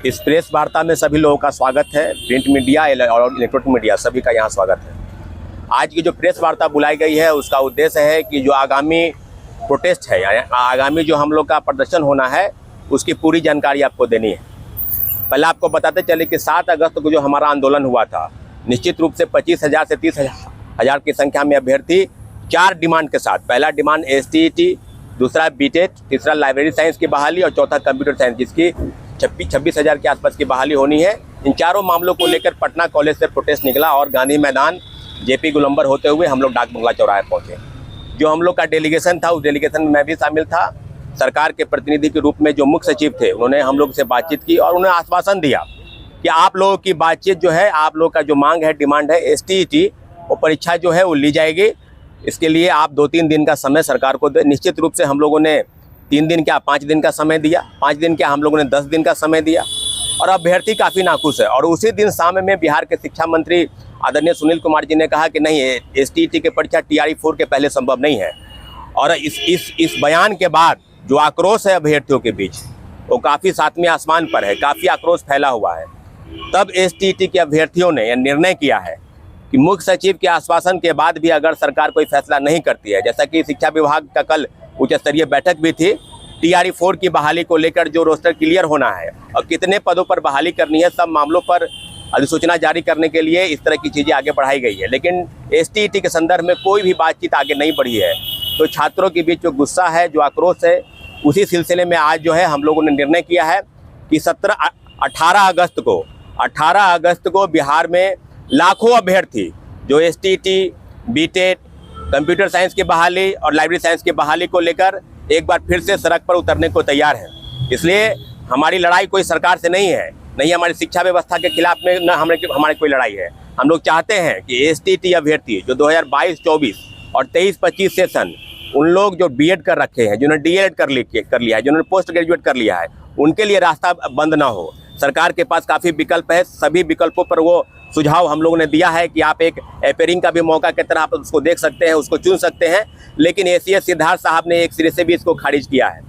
इस प्रेस वार्ता में सभी लोगों का स्वागत है। प्रिंट मीडिया और इलेक्ट्रॉनिक मीडिया सभी का यहाँ स्वागत है। आज की जो प्रेस वार्ता बुलाई गई है उसका उद्देश्य है कि जो आगामी प्रोटेस्ट है, आगामी जो हम लोग का प्रदर्शन होना है, उसकी पूरी जानकारी आपको देनी है। पहले आपको बताते चले कि 7 अगस्त को जो हमारा आंदोलन हुआ था, निश्चित रूप से 25,000 से 30,000 की संख्या में अभ्यर्थी 4 डिमांड के साथ, पहला डिमांड STET, दूसरा BTET, तीसरा लाइब्रेरी साइंस की बहाली और चौथा कंप्यूटर साइंस, जिसकी 26,000 के आसपास की बहाली होनी है। इन चारों मामलों को लेकर पटना कॉलेज से प्रोटेस्ट निकला और गांधी मैदान JP गोलंबर होते हुए हम लोग डाक बंगला चौराहे पहुंचे। जो हम लोग का डेलीगेशन था, उस डेलीगेशन में मैं भी शामिल था। सरकार के प्रतिनिधि के रूप में जो मुख्य सचिव थे, उन्होंने हम लोग से बातचीत की और उन्हें आश्वासन दिया कि आप लोगों की बातचीत जो है, आप लोग का जो मांग है, डिमांड है STET, वो परीक्षा जो है वो ली जाएगी। इसके लिए आप 2-3 दिन का समय सरकार को दे। निश्चित रूप से हम लोगों ने 3 दिन क्या 5 दिन का समय दिया, 5 दिन क्या हम लोगों ने 10 दिन का समय दिया और अभ्यर्थी काफ़ी नाखुश है। और उसी दिन शाम में बिहार के शिक्षा मंत्री आदरणीय सुनील कुमार जी ने कहा कि नहीं, STET की परीक्षा TRE-4 के पहले संभव नहीं है। और इस बयान के बाद जो आक्रोश है अभ्यर्थियों के बीच, वो काफ़ी सातवें आसमान पर है, काफ़ी आक्रोश फैला हुआ है। तब STET के अभ्यर्थियों ने यह निर्णय किया है कि मुख्य सचिव के आश्वासन के बाद भी अगर सरकार कोई फैसला नहीं करती है, जैसा कि शिक्षा विभाग का कल उच्च स्तरीय बैठक भी थी, TRE-4 की बहाली को लेकर जो रोस्टर क्लियर होना है और कितने पदों पर बहाली करनी है, सब मामलों पर अधिसूचना जारी करने के लिए इस तरह की चीज़ें आगे बढ़ाई गई है। लेकिन STET के संदर्भ में कोई भी बातचीत आगे नहीं बढ़ी है। तो छात्रों के बीच जो गुस्सा है, जो आक्रोश है, उसी सिलसिले में आज जो है हम लोगों ने निर्णय किया है कि 18 अगस्त को बिहार में लाखों अभ्यर्थी जो STET, BTET, कंप्यूटर साइंस की बहाली और लाइब्रेरी साइंस की बहाली को लेकर एक बार फिर से सड़क पर उतरने को तैयार हैं। इसलिए हमारी लड़ाई कोई सरकार से नहीं है, नहीं हमारी शिक्षा व्यवस्था के खिलाफ में, न हमारी कोई लड़ाई है। हम लोग चाहते हैं कि STET अभ्यर्थी जो 2022-24 और 23-25 सेशन, उन लोग जो BEd कर रखे हैं, जिन्होंने DELED कर लिया है, जिन्होंने पोस्ट ग्रेजुएट कर लिया है, उनके लिए रास्ता बंद ना हो। सरकार के पास काफ़ी विकल्प है, सभी विकल्पों पर वो सुझाव हम लोगों ने दिया है कि आप एक एपेयरिंग का भी मौका की तरह आप उसको देख सकते हैं, उसको चुन सकते हैं। लेकिन ACS सिद्धार्थ साहब ने एक सिरे से भी इसको खारिज किया है।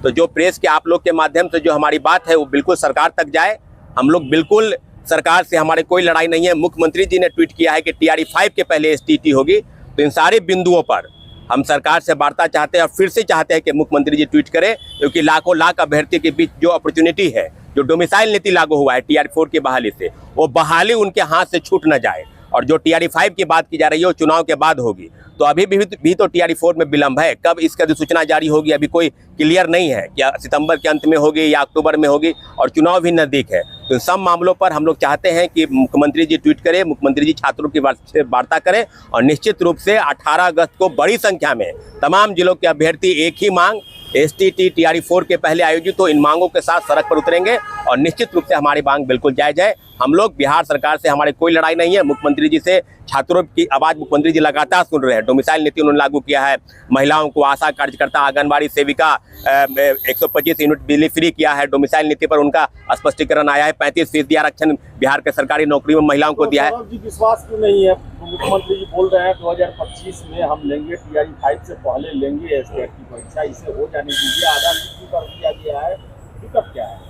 तो जो प्रेस के आप लोग के माध्यम से जो हमारी बात है वो बिल्कुल सरकार तक जाए। हम लोग बिल्कुल, सरकार से हमारी कोई लड़ाई नहीं है। मुख्यमंत्री जी ने ट्वीट किया है कि TRE-5 के पहले STET होगी। तो इन सारे बिंदुओं पर हम सरकार से वार्ता चाहते हैं और फिर से चाहते हैं कि मुख्यमंत्री जी ट्वीट करें, क्योंकि लाखों लाख अभ्यर्थी के बीच जो अपॉर्चुनिटी है, जो डोमिसाइल नीति लागू हुआ है TRE-4 की बहाली से, वो बहाली उनके हाथ से छूट न जाए। और जो TRE-5 की बात की जा रही है वो चुनाव के बाद होगी। तो अभी भी तो TRE-4 में विलंब है, कब इसकी अधिसूचना जारी होगी अभी कोई क्लियर नहीं है, क्या सितंबर के अंत में होगी या अक्टूबर में होगी, और चुनाव भी नज़दीक है। तो सब मामलों पर हम लोग चाहते हैं कि मुख्यमंत्री जी ट्वीट करें, मुख्यमंत्री जी छात्रों की वार्ता करें और निश्चित रूप से 18 अगस्त को बड़ी संख्या में तमाम जिलों के अभ्यर्थी एक ही मांग, STET TRE-4 के पहले आयोजित हो, इन मांगों के साथ सड़क पर उतरेंगे और निश्चित रूप से हमारी मांग बिल्कुल जायज है। हम लोग बिहार सरकार से हमारी कोई लड़ाई नहीं है। मुख्यमंत्री जी से छात्रों की आवाज़ मुख्यमंत्री जी लगातार सुन रहे हैं। डोमिसाइल नीति उन्होंने लागू किया है, महिलाओं को, आशा कार्यकर्ता, आंगनबाड़ी सेविका 125 यूनिट बिजली फ्री किया है। डोमिसाइल नीति पर उनका स्पष्टीकरण आया है। 35% आरक्षण बिहार के सरकारी नौकरी में महिलाओं को दिया है। विश्वास क्यों नहीं है? मुख्यमंत्री जी बोल रहे हैं 2025 में हम लेंगे, TRE-5 से पहले लेंगे STET की परीक्षा, इसे हो जाने दीजिए। आधा नीति कर दिया गया है, दिक्कत क्या है?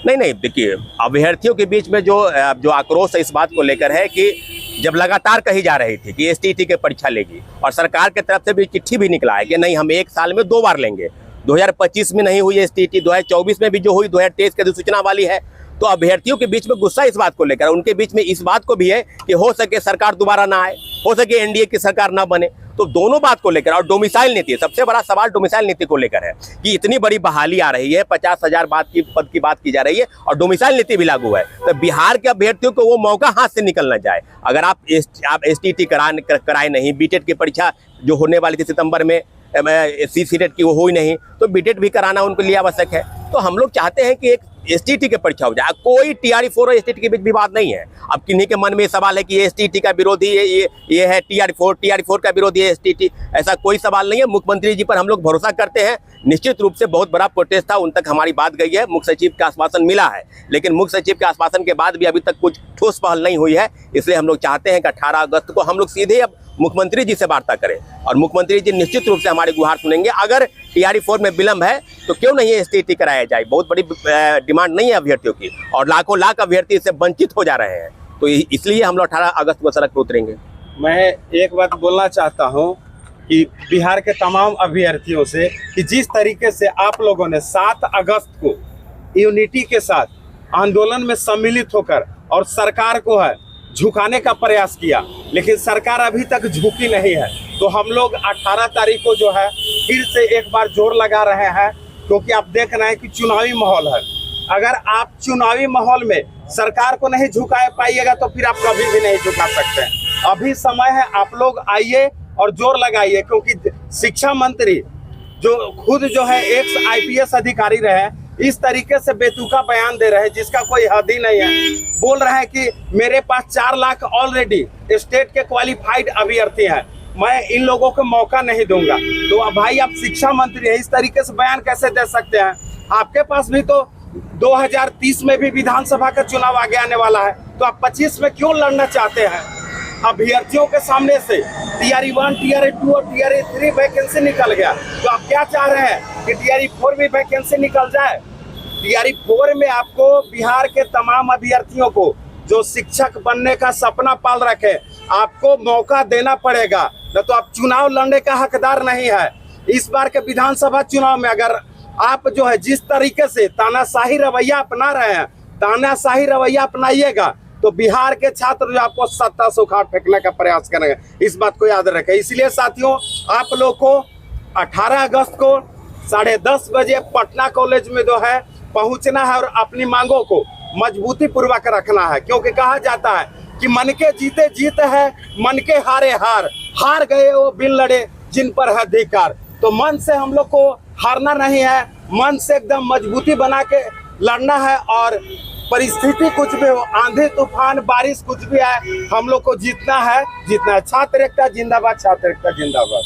नहीं, देखिए, अभ्यर्थियों के बीच में जो आक्रोश है इस बात को लेकर है कि जब लगातार कही जा रही थी कि STET की परीक्षा लेगी और सरकार की तरफ से भी चिट्ठी भी निकला है कि नहीं, हम 1 साल में 2 बार लेंगे। 2025 में नहीं हुई STET, 2024 में भी जो हुई 2023 की अधिसूचना वाली है। तो अभ्यर्थियों के बीच में गुस्सा इस बात को लेकर, उनके बीच में इस बात को भी है कि हो सके सरकार दोबारा ना आए, हो सके NDA की सरकार ना बने। तो दोनों बात को लेकर, और डोमिसाइल नीति, सबसे बड़ा सवाल डोमिसाइल नीति को लेकर है कि इतनी बड़ी बहाली आ रही है, 50,000 पद की बात की जा रही है और डोमिसाइल नीति भी लागू है। तो बिहार के अभ्यर्थियों को वो मौका हाथ से निकल न जाए। अगर आप STET कराए नहीं, BTET की परीक्षा जो होने वाली थी सितंबर में, CCTET की, वो हुई नहीं, तो BTET भी कराना उनके लिए आवश्यक है। तो हम लोग चाहते हैं कि एक STET की परीक्षा हो जाए। कोई TRE-4 और STET के बीच विवाद नहीं है। अब किन्हीं के मन में सवाल है कि STET का विरोधी ये है TRE-4 का विरोधी है STET, ऐसा कोई सवाल नहीं है। मुख्यमंत्री जी पर हम लोग भरोसा करते हैं। निश्चित रूप से बहुत बड़ा प्रोटेस्ट था, उन तक हमारी बात गई है, मुख्य सचिव का आश्वासन मिला है, लेकिन मुख्य सचिव के आश्वासन के बाद भी अभी तक कुछ ठोस पहल नहीं हुई है। इसलिए हम लोग चाहते हैं कि 18 अगस्त को हम लोग सीधे अब मुख्यमंत्री जी से वार्ता करें और मुख्यमंत्री जी निश्चित रूप से हमारी गुहार सुनेंगे। अगर टीआरई 4 में विलम्ब है तो क्यों नहीं एसटीटी कराया जाए, बहुत बड़ी डिमांड नहीं है अभ्यर्थियों की और लाखों लाख अभ्यर्थी इससे वंचित हो जा रहे हैं। तो इसलिए हम लोग 18 अगस्त को सड़क पर उतरेंगे। मैं एक बात बोलना चाहता हूं कि बिहार के तमाम अभ्यर्थियों से कि जिस तरीके से आप लोगों ने 7 अगस्त को यूनिटी के साथ आंदोलन में सम्मिलित होकर और सरकार को है झुकाने का प्रयास किया, लेकिन सरकार अभी तक झुकी नहीं है, तो हम लोग 18 तारीख को जो है फिर से एक बार जोर लगा रहे हैं, क्योंकि आप देख रहे हैं कि चुनावी माहौल है। अगर आप चुनावी माहौल में सरकार को नहीं झुका पाइएगा तो फिर आप कभी भी नहीं झुका सकते हैं। अभी समय है, आप लोग आइए और जोर लगाइए, क्योंकि शिक्षा मंत्री जो खुद जो है एक्स IPS अधिकारी रहे, इस तरीके से बेतुका बयान दे रहे हैं जिसका कोई हद ही नहीं है। बोल रहे हैं कि मेरे पास 4 लाख ऑलरेडी स्टेट के क्वालिफाइड अभ्यर्थी हैं, मैं इन लोगों को मौका नहीं दूंगा। तो अब भाई आप शिक्षा मंत्री है, इस तरीके से बयान कैसे दे सकते हैं? आपके पास भी तो 2030 में भी विधानसभा का चुनाव आगे आने वाला है, तो आप 25 में क्यों लड़ना चाहते हैं? अभ्यर्थियों के सामने से TRE 1, TRE 2 और TRE 3 वैकेंसी निकल गया, तो आप क्या चाह रहे हैं कि TRE 4 भी वैकेंसी निकल जाए? TRE 4 में आपको बिहार के तमाम अभ्यर्थियों को जो शिक्षक बनने का सपना पाल रखे, आपको मौका देना पड़ेगा, न तो आप चुनाव लड़ने का हकदार नहीं है। इस बार के विधानसभा चुनाव में अगर आप जो है जिस तरीके से तानाशाही रवैया अपना रहे हैं, तानाशाही रवैया अपनाइएगा तो बिहार के छात्र जो आपको सत्ता से उखाड़ फेंकने का प्रयास करेंगे, इस बात को याद रखें। इसलिए साथियों, आप लोग को 18 अगस्त को 10:30 बजे पटना कॉलेज में जो है पहुंचना है और अपनी मांगों को मजबूती पूर्वक रखना है, क्योंकि कहा जाता है कि मन के जीते जीत है, मन के हारे हार, हार गए वो बिन लड़े जिन पर है अधिकार। तो मन से हम लोग को हारना नहीं है, मन से एकदम मजबूती बना के लड़ना है और परिस्थिति कुछ भी हो, आंधी तूफान बारिश कुछ भी आए, हम लोग को जीतना है, जीतना है। छात्र एकता जिंदाबाद, छात्र एकता जिंदाबाद।